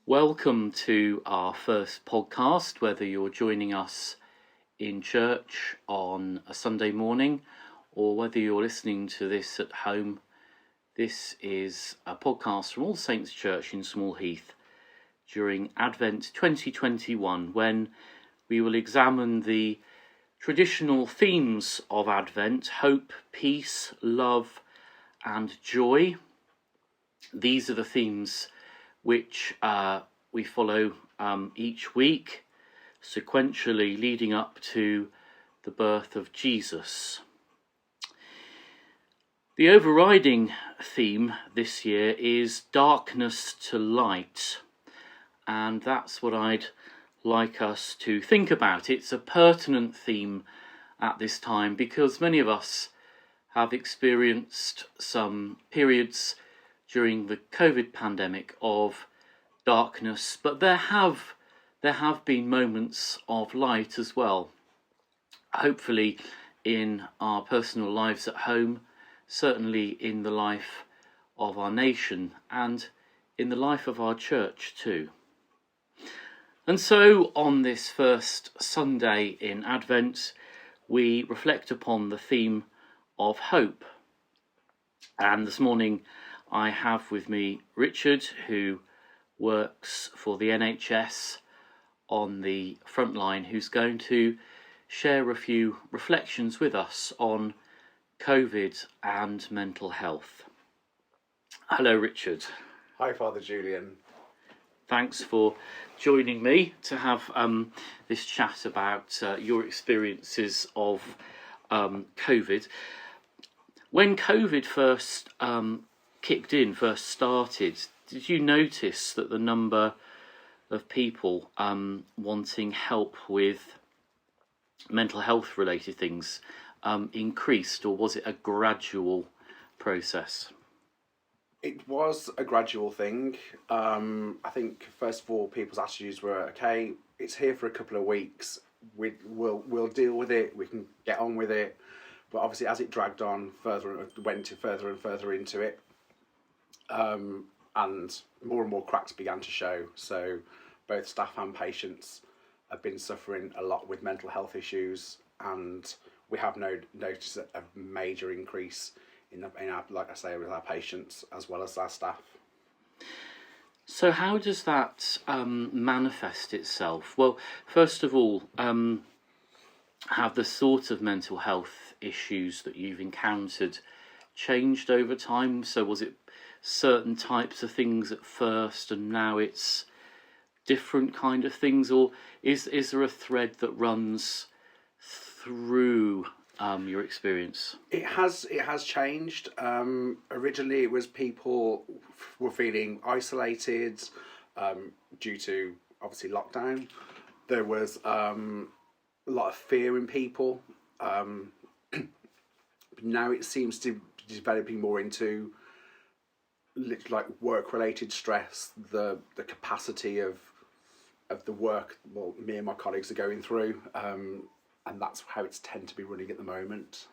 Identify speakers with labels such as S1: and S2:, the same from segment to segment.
S1: Welcome to our first podcast, whether you're joining us in church on a Sunday morning or whether you're listening to this at home. This is a podcast from All Saints Church in Small Heath during Advent 2021, when we will examine the traditional themes of Advent: hope, peace, love and joy. These are the themes which we follow each week, sequentially leading up to the birth of Jesus. The overriding theme this year is darkness to light, and that's what I'd like us to think about. It's a pertinent theme at this time because many of us have experienced some periods during the COVID pandemic of darkness, but there have been moments of light as well. Hopefully in our personal lives at home, certainly in the life of our nation and in the life of our church too. And so on this first Sunday in Advent, we reflect upon the theme of hope. And this morning I have with me Richard, who works for the NHS on the front line, who's going to share a few reflections with us on COVID and mental health. Hello, Richard.
S2: Hi, Father Julian.
S1: Thanks for joining me to have this chat about your experiences of COVID. When COVID first first started, did you notice that the number of people wanting help with mental health related things increased, or was it a gradual process?
S2: It was a gradual thing. I think first of all, people's attitudes were, okay, it's here for a couple of weeks. We'll deal with it. We can get on with it. But obviously, as it dragged on, went further and further into it, and more cracks began to show. So both staff and patients have been suffering a lot with mental health issues, and we have noticed a major increase in our, like I say, with our patients as well as our staff.
S1: So how does that manifest itself? Well, first of all, have the sort of mental health issues that you've encountered changed over time? So was it certain types of things at first and now it's different kind of things, or is there a thread that runs through your experience?
S2: It has changed. Originally it was people were feeling isolated due to obviously lockdown. There was a lot of fear in people. Now it seems to be developing more into like work-related stress, the capacity of the work me and my colleagues are going through, and that's how it's tend to be running at the moment.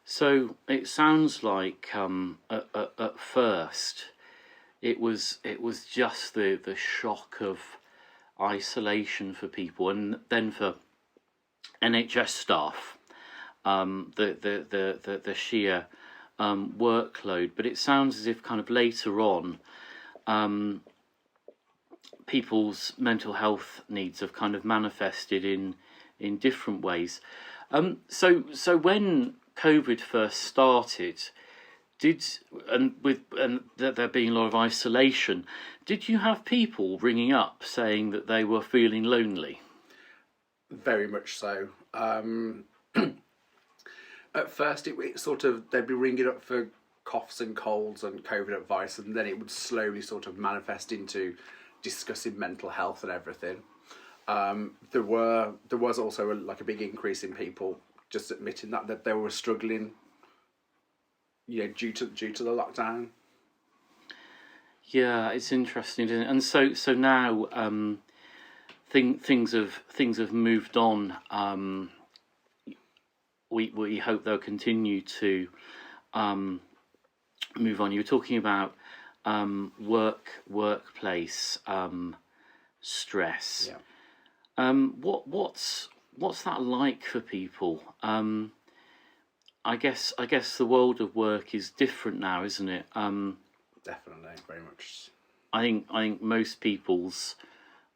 S1: So it sounds like at first it was just the shock of isolation for people, and then for NHS staff, the sheer workload. But it sounds as if kind of later on, people's mental health needs have kind of manifested in different ways. So when COVID first started, and there being a lot of isolation, did you have people ringing up saying that they were feeling lonely?
S2: Very much so. At first, it sort of, they'd be ringing up for coughs and colds and COVID advice, and then it would slowly sort of manifest into discussing mental health and everything. There was also a big increase in people just admitting that they were struggling, due to the lockdown.
S1: Yeah, it's interesting, isn't it? And so now things have moved on. We hope they'll continue to move on. You were talking about workplace stress.
S2: Yeah.
S1: What's that like for people? I guess the world of work is different now, isn't it?
S2: Definitely, very much.
S1: I think most people's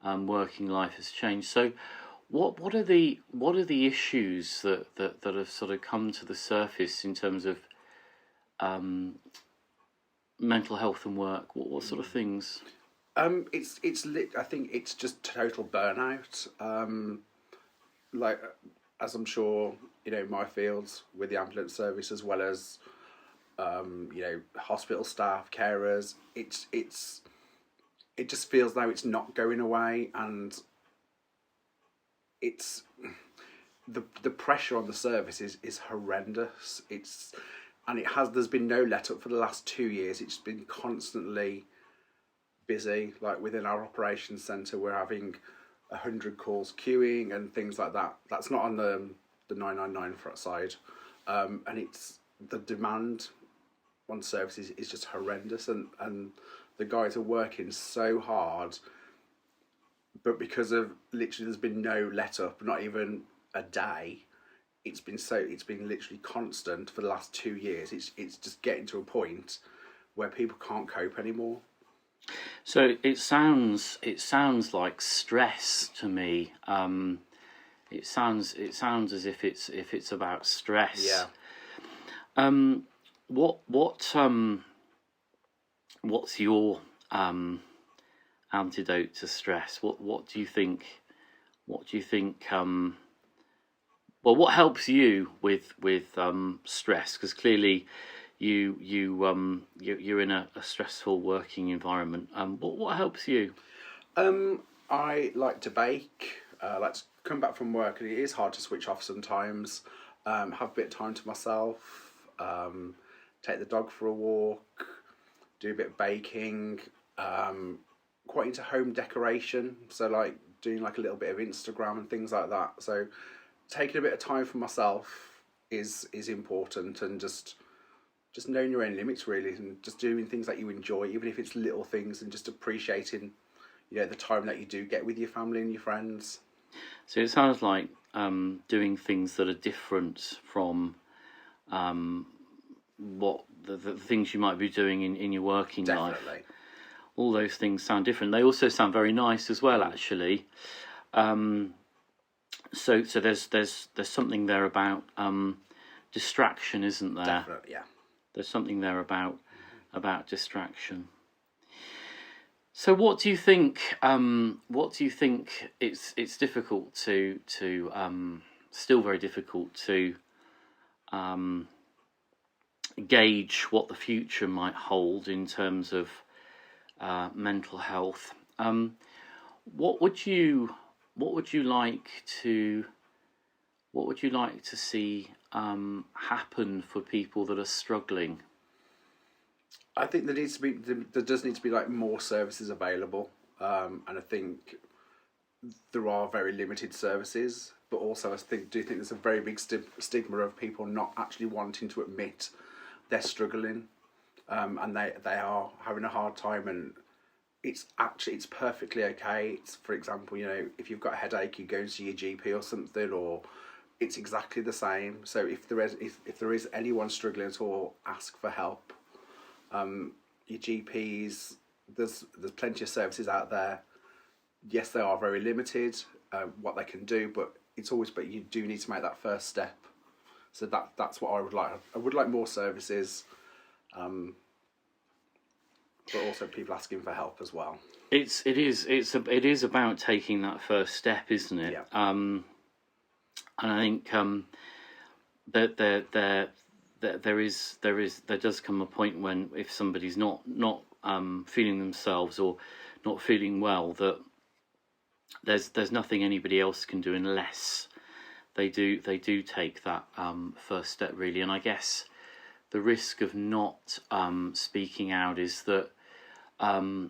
S1: working life has changed. So, what are the issues that have sort of come to the surface in terms of mental health and work? What sort of things?
S2: I think it's just total burnout. Like, as I'm sure my fields with the ambulance service, as well as hospital staff, carers. It just feels now it's not going away, and it's the pressure on the service is horrendous. There's been no let up for the last 2 years. It's been constantly busy. Like within our operations centre, we're having 100 calls queuing and things like that. That's not on the 999 front side, and it's the demand on services is just horrendous, and the guys are working so hard, but because of literally there's been no let up, not even a day. It's been literally constant for the last 2 years. It's just getting to a point where people can't cope anymore.
S1: So it sounds like stress to me. It sounds as if it's about stress.
S2: Yeah.
S1: What's your antidote to stress? What do you think? What helps you with stress? Because clearly, you're in a stressful working environment. What helps you?
S2: I like to bake. I like to come back from work, and it is hard to switch off sometimes. Have a bit of time to myself. Take the dog for a walk. Do a bit of baking. Quite into home decoration, so like doing like a little bit of Instagram and things like that. So taking a bit of time for myself is important, and just knowing your own limits really, and just doing things that you enjoy, even if it's little things, and just appreciating the time that you do get with your family and your friends.
S1: So it sounds like doing things that are different from what the things you might be doing in your working life.
S2: Definitely.
S1: All those things sound different. They also sound very nice as well, actually. So there's something there about distraction, isn't there?
S2: Definitely, yeah.
S1: There's something there about distraction. So what do you think? It's difficult to still very difficult to gauge what the future might hold in terms of mental health. What would you like to see happen for people that are struggling?
S2: I think there does need to be like more services available, and I think there are very limited services. But also, I do think there's a very big stigma of people not actually wanting to admit they're struggling, and they are having a hard time, and it's perfectly okay. It's, for example, if you've got a headache, you go and see your GP or something, or it's exactly the same. So if there is anyone struggling at all, ask for help. Your GPs, there's plenty of services out there. Yes, they are very limited, what they can do, but you do need to make that first step. So that's what I would like. I would like more services, but also people asking for help as well.
S1: It is about taking that first step, isn't it?
S2: Yeah.
S1: And I think that there does come a point when, if somebody's not feeling themselves or not feeling well, that there's nothing anybody else can do unless they do take that first step, really. And I guess the risk of not speaking out is that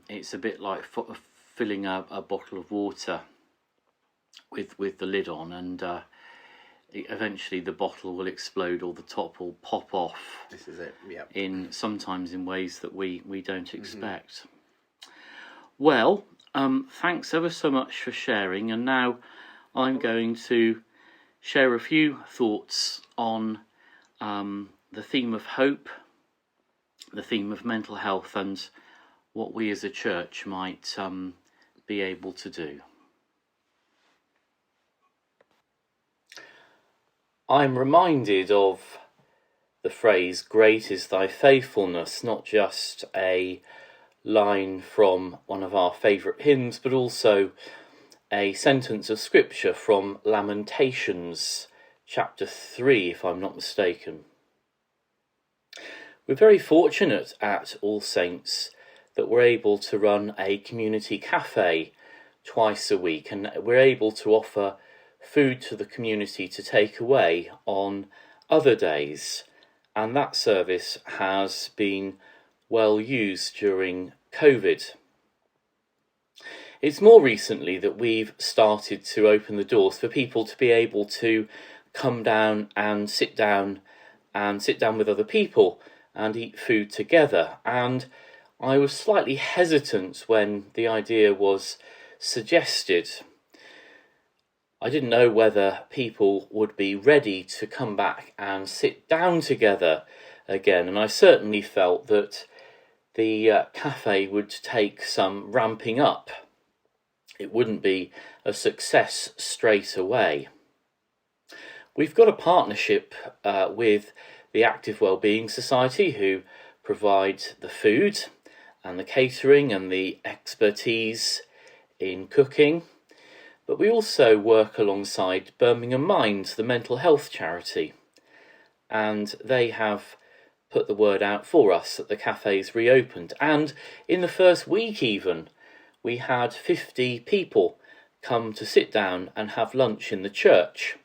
S1: it's a bit like filling a bottle of water with the lid on, and eventually the bottle will explode or the top will pop off.
S2: This is it, yeah.
S1: Sometimes in ways that we don't expect. Well, thanks ever so much for sharing, and now I'm going to share a few thoughts on the theme of hope, the theme of mental health, and what we as a church might be able to do. I'm reminded of the phrase, "Great is thy faithfulness," not just a line from one of our favourite hymns, but also a sentence of scripture from Lamentations chapter 3, if I'm not mistaken. We're very fortunate at All Saints that we're able to run a community cafe twice a week, and we're able to offer food to the community to take away on other days, and that service has been well used during COVID. It's more recently that we've started to open the doors for people to be able to come down and sit down with other people and eat food together, and I was slightly hesitant when the idea was suggested. I didn't know whether people would be ready to come back and sit down together again, and I certainly felt that the cafe would take some ramping up. It wouldn't be a success straight away. We've got a partnership with the Active Wellbeing Society, who provide the food and the catering and the expertise in cooking. But we also work alongside Birmingham Mind, the mental health charity, and they have put the word out for us that the cafe's reopened. And in the first week even, we had 50 people come to sit down and have lunch in the church,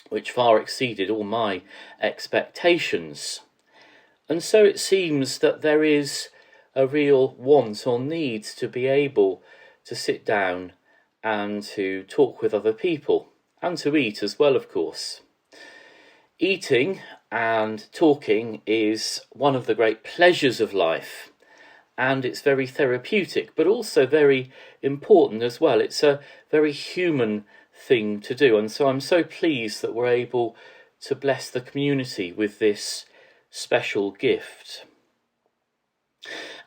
S1: which far exceeded all my expectations. And so it seems that there is a real want or need to be able to sit down and to talk with other people, and to eat as well, of course. Eating and talking is one of the great pleasures of life, and it's very therapeutic, but also very important as well. It's a very human thing to do, and so I'm so pleased that we're able to bless the community with this special gift.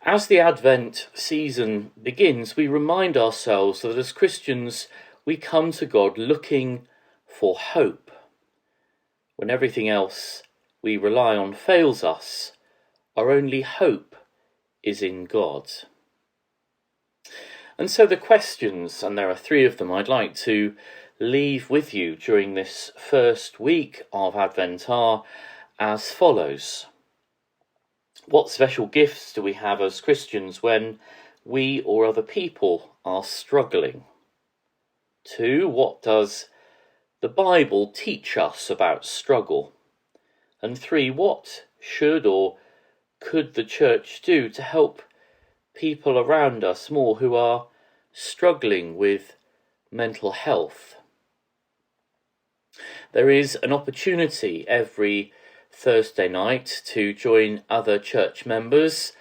S1: As the Advent season begins, we remind ourselves that as Christians we come to God looking for hope. When everything else we rely on fails us, our only hope is in God. And so the questions, and there are 3 of them, I'd like to leave with you during this first week of Advent are as follows. What special gifts do we have as Christians when we or other people are struggling? 2, what does the Bible teach us about struggle? And 3, what should or could the church do to help people around us more who are struggling with mental health? There is an opportunity every Thursday night to join other church members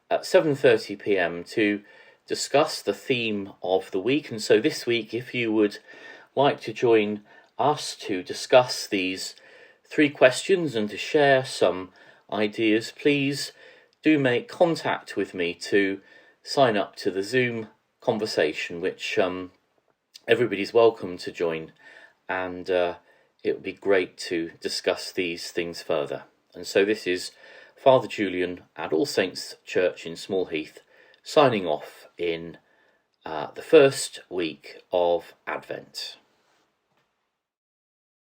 S1: at 7:30 p.m. to discuss the theme of the week. And so this week, if you would like to join us to discuss these 3 questions and to share some ideas, please do make contact with me to sign up to the Zoom conversation, which everybody's welcome to join, and it would be great to discuss these things further. And so this is Father Julian at All Saints Church in Small Heath, signing off in the first week of Advent.